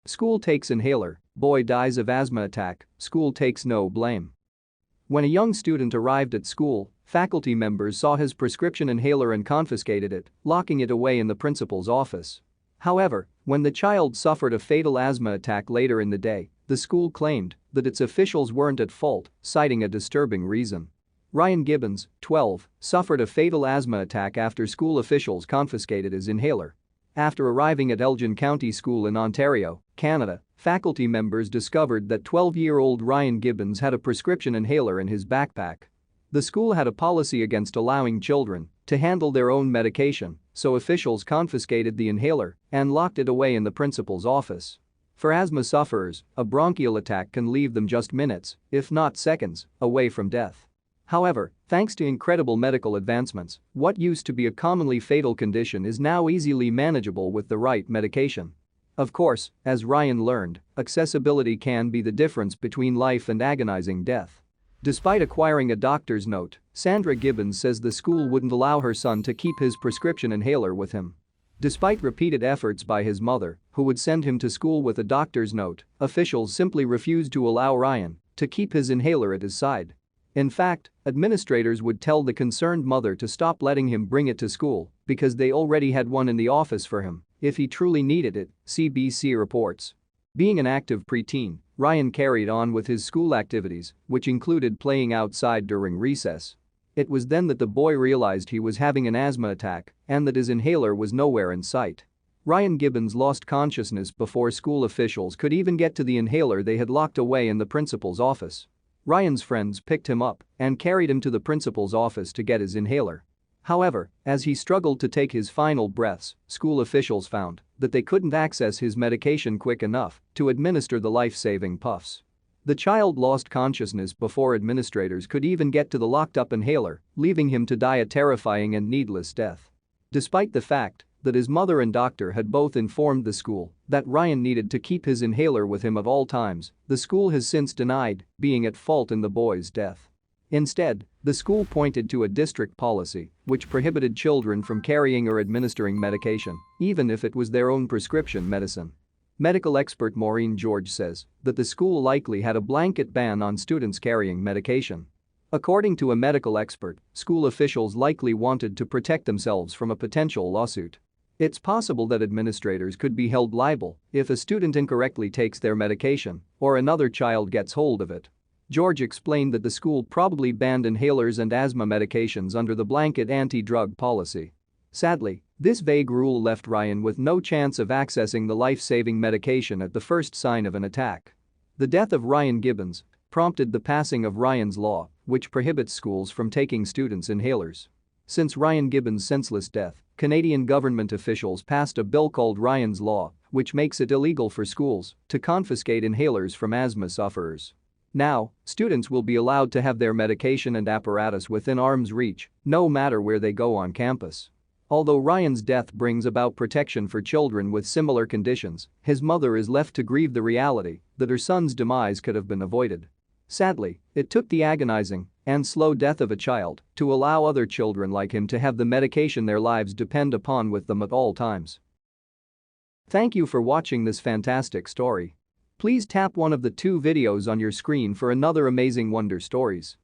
School takes inhaler, boy dies of asthma attack, school takes no blame. When a young student arrived at school, faculty members saw his prescription inhaler and confiscated it, locking it away in the principal's office. However, when the child suffered a fatal asthma attack later in the day, the school claimed that its officials weren't at fault, citing a disturbing reason. Ryan Gibbons, 12, suffered a fatal asthma attack after school officials confiscated his inhaler. After arriving at Elgin County School in Ontario, Canada, faculty members discovered that 12-year-old Ryan Gibbons had a prescription inhaler in his backpack. The school had a policy against allowing children to handle their own medication, so officials confiscated the inhaler and locked it away in the principal's office. For asthma sufferers, a bronchial attack can leave them just minutes, if not seconds, away from death. However, thanks to incredible medical advancements, what used to be a commonly fatal condition is now easily manageable with the right medication. Of course, as Ryan learned, accessibility can be the difference between life and agonizing death. Despite acquiring a doctor's note, Sandra Gibbons says the school wouldn't allow her son to keep his prescription inhaler with him. Despite repeated efforts by his mother, who would send him to school with a doctor's note, officials simply refused to allow Ryan to keep his inhaler at his side. In fact, administrators would tell the concerned mother to stop letting him bring it to school because they already had one in the office for him if he truly needed it, CBC reports. Being an active preteen, Ryan carried on with his school activities, which included playing outside during recess. It was then that the boy realized he was having an asthma attack and that his inhaler was nowhere in sight. Ryan Gibbons lost consciousness before school officials could even get to the inhaler they had locked away in the principal's office. Ryan's friends picked him up and carried him to the principal's office to get his inhaler. However, as he struggled to take his final breaths, school officials found that they couldn't access his medication quick enough to administer the life-saving puffs. The child lost consciousness before administrators could even get to the locked-up inhaler, leaving him to die a terrifying and needless death. Despite the fact that his mother and doctor had both informed the school that Ryan needed to keep his inhaler with him at all times, the school has since denied being at fault in the boy's death. Instead, the school pointed to a district policy which prohibited children from carrying or administering medication, even if it was their own prescription medicine. Medical expert Maureen George says that the school likely had a blanket ban on students carrying medication. According to a medical expert, school officials likely wanted to protect themselves from a potential lawsuit. It's possible that administrators could be held liable if a student incorrectly takes their medication or another child gets hold of it. George explained that the school probably banned inhalers and asthma medications under the blanket anti-drug policy. Sadly, this vague rule left Ryan with no chance of accessing the life-saving medication at the first sign of an attack. The death of Ryan Gibbons prompted the passing of Ryan's Law, which prohibits schools from taking students' inhalers. Since Ryan Gibbons' senseless death, Canadian government officials passed a bill called Ryan's Law, which makes it illegal for schools to confiscate inhalers from asthma sufferers. Now, students will be allowed to have their medication and apparatus within arm's reach, no matter where they go on campus. Although Ryan's death brings about protection for children with similar conditions, his mother is left to grieve the reality that her son's demise could have been avoided. Sadly, it took the agonizing and slow death of a child to allow other children like him to have the medication their lives depend upon with them at all times. Thank you for watching this fantastic story. Please tap one of the 2 videos on your screen for another amazing Wonder Stories.